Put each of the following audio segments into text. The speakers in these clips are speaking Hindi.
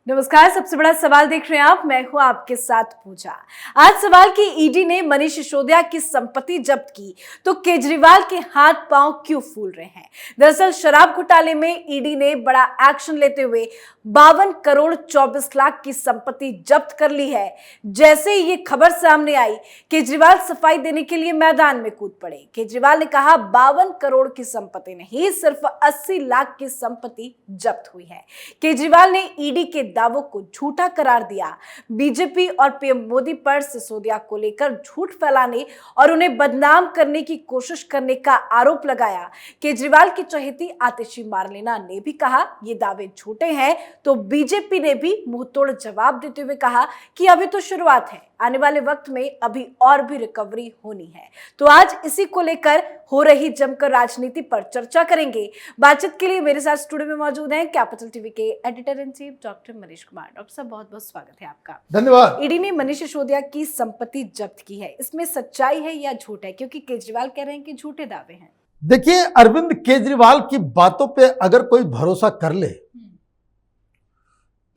नमस्कार। सबसे बड़ा सवाल देख रहे हैं आप, मैं हूं आपके साथ पूजा। आज सवाल की ईडी ने मनीष सिसोदिया की संपत्ति जब्त की तो केजरीवाल के हाथ पांव क्यों फूल रहे हैं। दरअसल शराब घोटाले में ईडी ने बड़ा एक्शन लेते हुए 52 करोड़ 24 लाख की संपत्ति जब्त कर ली है। जैसे ही ये खबर सामने आई, केजरीवाल सफाई देने के लिए मैदान में कूद पड़े। केजरीवाल ने कहा 52 करोड़ की संपत्ति नहीं, सिर्फ 80 लाख की संपत्ति जब्त हुई है। केजरीवाल ने ईडी के दावों को झूठा करार दिया। बीजेपी और पीएम मोदी पर सिसोदिया को लेकर झूठ फैलाने और उन्हें बदनाम करने की कोशिश करने का आरोप लगाया। केजरीवाल की चहेती आतिशी मार्लेना ने भी कहा ये दावे झूठे हैं, तो बीजेपी ने भी मुंहतोड़ जवाब देते हुए कहा कि अभी तो शुरुआत है, आने वाले वक्त में अभी और भी रिकवरी होनी है। तो आज इसी को लेकर हो रही जमकर राजनीति पर चर्चा करेंगे। बातचीत के लिए मेरे साथ स्टूडियो में मौजूद हैं कैपिटल टीवी के editor in chief doctor Manish Kumar. Doctor साहब, बहुत बहुत स्वागत है आपका। धन्यवाद। ईडी ने मनीष सिसोदिया की संपत्ति जब्त की है, इसमें सच्चाई है या झूठ है? क्योंकि केजरीवाल कह रहे हैं कि झूठे दावे हैं। देखिए, अरविंद केजरीवाल की बातों पे अगर कोई भरोसा कर ले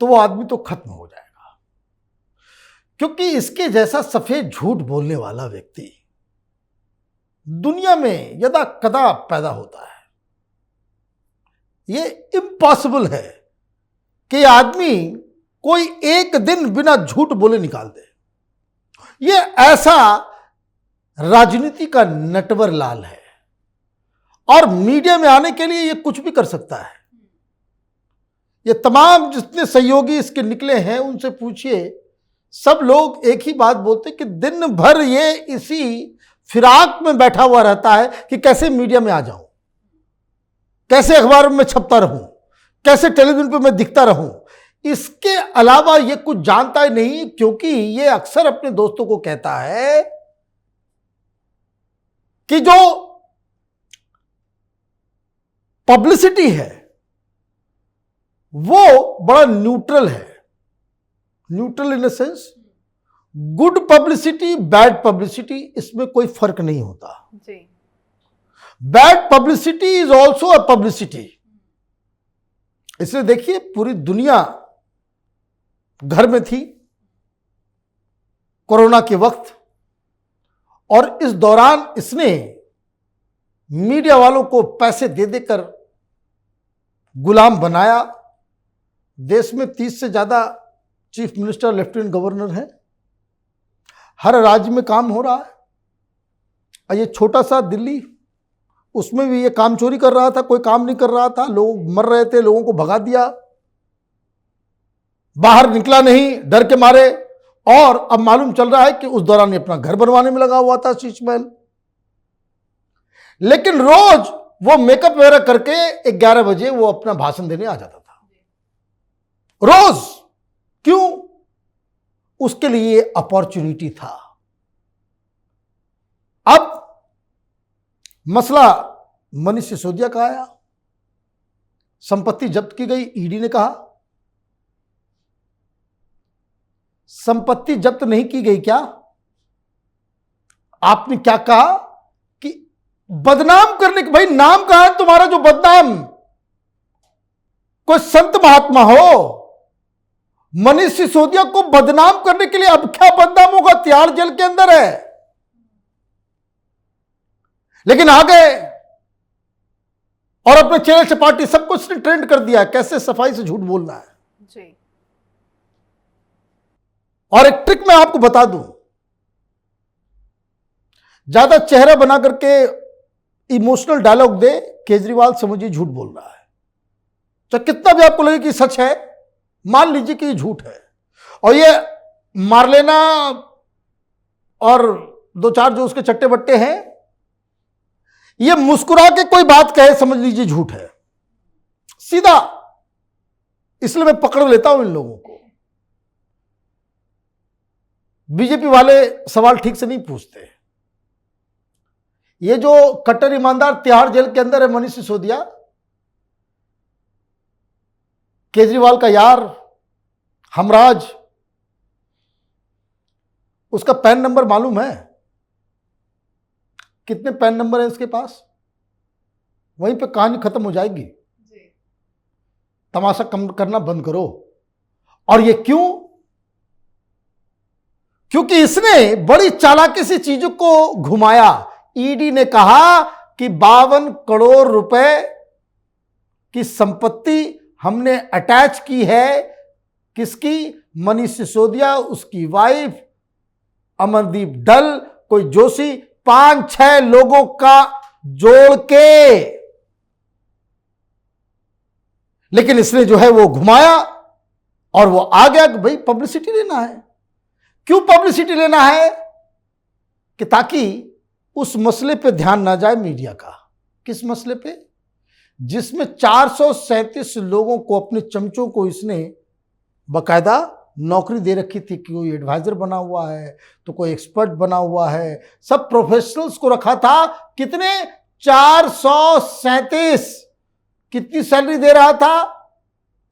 तो वो आदमी तो खत्म हो जाएगा, क्योंकि इसके जैसा सफेद झूठ बोलने वाला व्यक्ति दुनिया में यदा कदा पैदा होता है। ये इम्पॉसिबल है कि आदमी कोई एक दिन बिना झूठ बोले निकाल दे। ये ऐसा राजनीति का नटवर लाल है और मीडिया में आने के लिए ये कुछ भी कर सकता है। ये तमाम जितने सहयोगी इसके निकले हैं उनसे पूछिए, सब लोग एक ही बात बोलते कि दिन भर ये इसी फिराक में बैठा हुआ रहता है कि कैसे मीडिया में आ जाऊं, कैसे अखबार में छपता रहूं, कैसे टेलीविजन पे मैं दिखता रहूं। इसके अलावा ये कुछ जानता ही नहीं, क्योंकि ये अक्सर अपने दोस्तों को कहता है कि जो पब्लिसिटी है वो बड़ा न्यूट्रल है। Neutral in the sense, good publicity, bad publicity, इसमें कोई फर्क नहीं होता जी। Bad publicity is also a publicity. इसलिए देखिए, पूरी दुनिया घर में थी कोरोना के वक्त, और इस दौरान इसने मीडिया वालों को पैसे दे देकर गुलाम बनाया। देश में 30 से ज्यादा चीफ मिनिस्टर, लेफ्टिनेंट गवर्नर हैं, हर राज्य में काम हो रहा है। और ये छोटा सा दिल्ली, उसमें भी ये काम चोरी कर रहा था, कोई काम नहीं कर रहा था, लोग मर रहे थे, लोगों को भगा दिया, बाहर निकला नहीं डर के मारे। और अब मालूम चल रहा है कि उस दौरान ये अपना घर बनवाने में लगा हुआ था, शीश महल। लेकिन रोज वो मेकअप वगैरह करके 11 बजे वो अपना भाषण देने आ जाता था, रोज। क्यों? उसके लिए अपॉर्चुनिटी था। अब मसला मनीष सिसोदिया का आया, संपत्ति जब्त की गई। ईडी ने कहा संपत्ति जब्त नहीं की गई। क्या आपने क्या कहा कि बदनाम करने के? भाई नाम कहां है तुम्हारा जो बदनाम? कोई संत महात्मा हो, मनीष सिसोदिया को बदनाम करने के लिए अब क्या बदनाम होगा? तिहाड़ जेल के अंदर है, लेकिन आ गए और अपने चेहरे चपाटी सब कुछ ने ट्रेंड कर दिया कैसे सफाई से झूठ बोलना है जी। और एक ट्रिक मैं आपको बता दूं, ज्यादा चेहरा बना करके इमोशनल डायलॉग दे, केजरीवाल समझिए झूठ बोल रहा है। चाहे कितना भी आपको लगे कि सच है, मान लीजिए कि ये झूठ है। और ये मार्लेना और 2-4 जो उसके चट्टे बट्टे हैं, ये मुस्कुरा के कोई बात कहे, समझ लीजिए झूठ है सीधा। इसलिए मैं पकड़ लेता हूं इन लोगों को। बीजेपी वाले सवाल ठीक से नहीं पूछते। ये जो कट्टर ईमानदार तिहाड़ जेल के अंदर है मनीष सिसोदिया, केजरीवाल का यार, हमराज, उसका पैन नंबर मालूम है? कितने पैन नंबर है उसके पास? वहीं पे कहानी खत्म हो जाएगी। तमाशा कम करना बंद करो और ये क्यों? क्योंकि इसने बड़ी चालाकी से चीजों को घुमाया। ईडी ने कहा कि 52 करोड़ रुपए की संपत्ति हमने अटैच की है। किसकी? मनीष सिसोदिया, उसकी वाइफ, अमरदीप डल, कोई जोशी, 5-6 लोगों का जोड़ के। लेकिन इसने जो है वो घुमाया और वो आ गया कि भाई पब्लिसिटी लेना है। क्यों पब्लिसिटी लेना है? कि ताकि उस मसले पे ध्यान ना जाए मीडिया का। किस मसले पे? जिसमें 437 लोगों को, अपने चमचों को इसने बकायदा नौकरी दे रखी थी कि कोई एडवाइजर बना हुआ है तो कोई एक्सपर्ट बना हुआ है, सब प्रोफेशनल्स को रखा था। कितने? 437। कितनी सैलरी दे रहा था?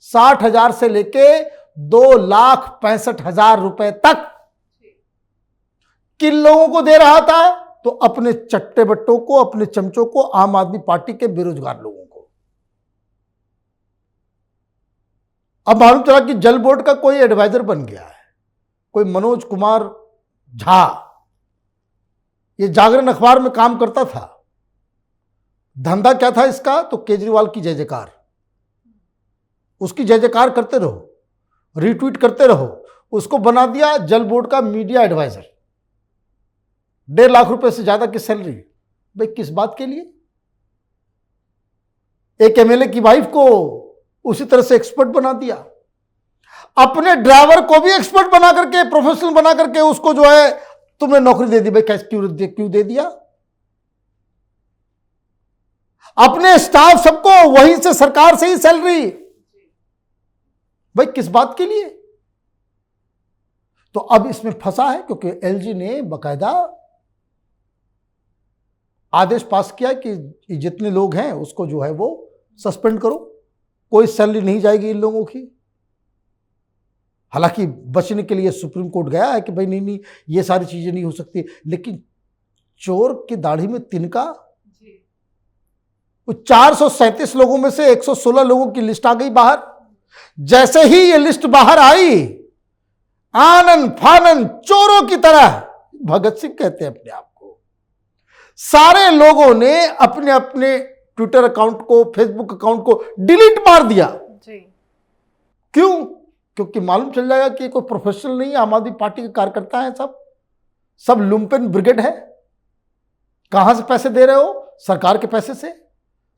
60,000 से लेके 2,65,000 रुपए तक। किन लोगों को दे रहा था? तो अपने चट्टे बट्टों को, अपने चमचों को, आम आदमी पार्टी के बेरोजगार लोगों को। अब मालूम चला कि जल बोर्ड का कोई एडवाइजर बन गया है, कोई मनोज कुमार झा। ये जागरण अखबार में काम करता था। धंधा क्या था इसका? तो केजरीवाल की जय जयकार, उसकी जय जयकार करते रहो, रीट्वीट करते रहो। उसको बना दिया जल बोर्ड का मीडिया एडवाइजर। 1.5 लाख रुपए से ज्यादा की सैलरी। भाई किस बात के लिए? एक एमएलए की वाइफ को उसी तरह से एक्सपर्ट बना दिया। अपने ड्राइवर को भी एक्सपर्ट बना करके, प्रोफेशनल बना करके उसको जो है तुमने नौकरी दे दी। भाई कैसे, क्यों दे दिया? अपने स्टाफ सबको वहीं से, सरकार से ही सैलरी। भाई किस बात के लिए? तो अब इसमें फंसा है क्योंकि एलजी ने बकायदा आदेश पास किया कि जितने लोग हैं उसको जो है वो सस्पेंड करो, कोई सैलरी नहीं जाएगी इन लोगों की। हालांकि बचने के लिए सुप्रीम कोर्ट गया है कि भाई नहीं ये सारी चीजें नहीं हो सकती, लेकिन चोर की दाढ़ी में तिनका। 437 लोगों में से 116 लोगों की लिस्ट आ गई बाहर। जैसे ही ये लिस्ट बाहर आई, आनन फानन चोरों की तरह, भगत सिंह कहते हैं अपने आप को, सारे लोगों ने अपने अपने ट्विटर अकाउंट को, फेसबुक अकाउंट को डिलीट मार दिया जी। क्यों? क्योंकि मालूम चल जाएगा कि कोई प्रोफेशनल नहीं है, आम आदमी पार्टी के कार्यकर्ता है, सब लुम्पेन ब्रिगेड है। कहां से पैसे दे रहे हो? सरकार के पैसे से,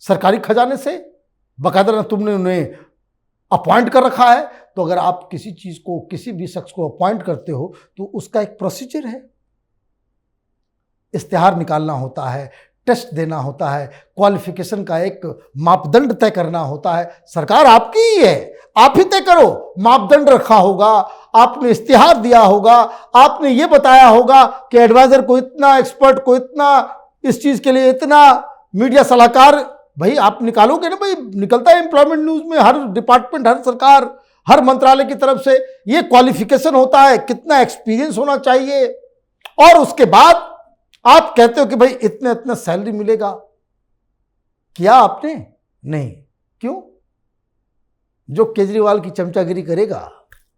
सरकारी खजाने से। बकायदा ना तुमने उन्हें अपॉइंट कर रखा है। तो अगर आप किसी चीज को, किसी भी शख्स को अपॉइंट करते हो तो उसका एक प्रोसीजर है। इश्तिहार निकालना होता है, टेस्ट देना होता है, क्वालिफिकेशन का एक मापदंड तय करना होता है। सरकार आपकी ही है, आप ही तय करो। मापदंड रखा होगा, आपने इश्तिहार दिया होगा, आपने ये बताया होगा कि एडवाइजर को इतना, एक्सपर्ट को इतना, इस चीज के लिए इतना, मीडिया सलाहकार। भाई आप निकालोगे ना, भाई निकलता है एम्प्लॉयमेंट न्यूज में, हर डिपार्टमेंट, हर सरकार, हर मंत्रालय की तरफ से ये क्वालिफिकेशन होता है, कितना एक्सपीरियंस होना चाहिए। और उसके बाद आप कहते हो कि भाई इतना इतना सैलरी मिलेगा। किया आपने? नहीं। क्यों? जो केजरीवाल की चमचागिरी करेगा,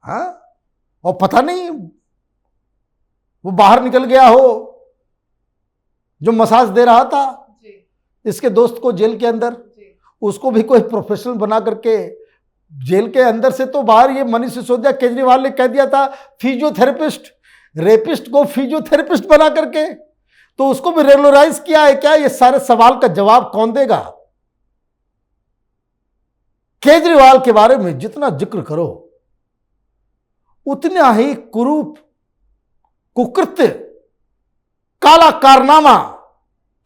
हाँ, और पता नहीं वो बाहर निकल गया हो, जो मसाज दे रहा था इसके दोस्त को जेल के अंदर, उसको भी कोई प्रोफेशनल बना करके जेल के अंदर से तो बाहर, ये मनीष सिसोदिया, केजरीवाल ने कह दिया था फिजियोथेरेपिस्ट, रेपिस्ट को फिजियोथेरेपिस्ट बना करके, तो उसको भी रेगुलराइज किया है क्या? ये सारे सवाल का जवाब कौन देगा? केजरीवाल के बारे में जितना जिक्र करो उतना ही कुरूप, कुकृत्य, काला कारनामा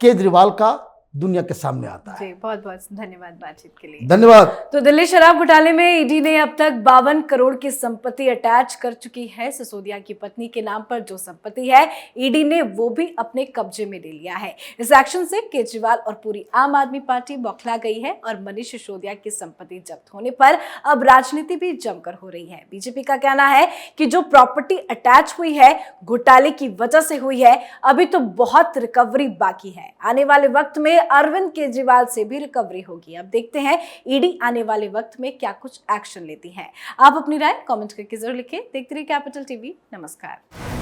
केजरीवाल का दुनिया के सामने आता है। जी, बहुत बहुत धन्यवाद बातचीत के लिए। धन्यवाद। तो दिल्ली शराब घोटाले में ईडी ने अब तक 52 करोड़ की संपत्ति अटैच कर चुकी है। सिसोदिया की पत्नी के नाम पर जो संपत्ति है, ईडी ने वो भी अपने कब्जे में ले लिया है। इस एक्शन से केजरीवाल और पूरी आम आदमी पार्टी बौखला गई है और मनीष सिसोदिया की संपत्ति जब्त होने पर अब राजनीति भी जमकर हो रही है। बीजेपी का कहना है कि जो प्रॉपर्टी अटैच हुई है घोटाले की वजह से हुई है, अभी तो बहुत रिकवरी बाकी है। आने वाले वक्त में अरविंद केजरीवाल से भी रिकवरी होगी। अब देखते हैं ईडी आने वाले वक्त में क्या कुछ एक्शन लेती है। आप अपनी राय कमेंट करके जरूर लिखें। देखते रहिए कैपिटल टीवी। नमस्कार।